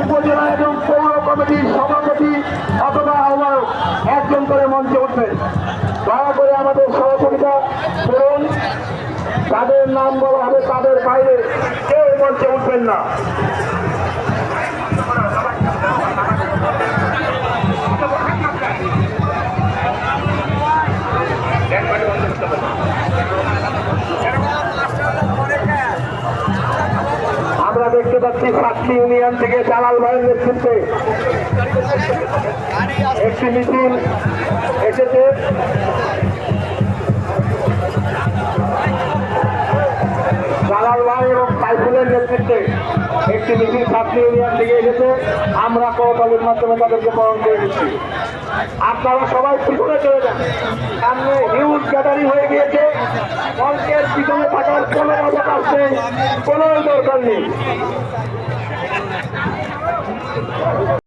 উপজেলা এবং পৌর কমিটির সভাপতি অথবা আহ্বায়ক একজন করে মঞ্চে উঠবেন। দয়া করে আমাদের সহযোগিতা করুন। তাদের নাম বলা হবে, তাদের বাইরে কেউ মঞ্চে উঠবেন না। আমরা দেখতে পাচ্ছি সাতটি ইউনিয়ন থেকে জালাল ভাইয়ের নেতৃত্বে একটি মিছিল এসেছে। জালাল ভাই এবং সাইফুলের নেতৃত্বে একটি মিছিল সাতটি ইউনিয়ন থেকে এসেছে। আমরা করতালির মাধ্যমে তাদেরকে বরণ করে দিচ্ছি। আপনারা সবাই পিছনে চলে যান, সামনে হিউজ গ্যাদারিং হয়ে গিয়েছে। মঞ্চের পিছনে থাকার কোনো অবকাশ নেই, কোনো দরকার নেই।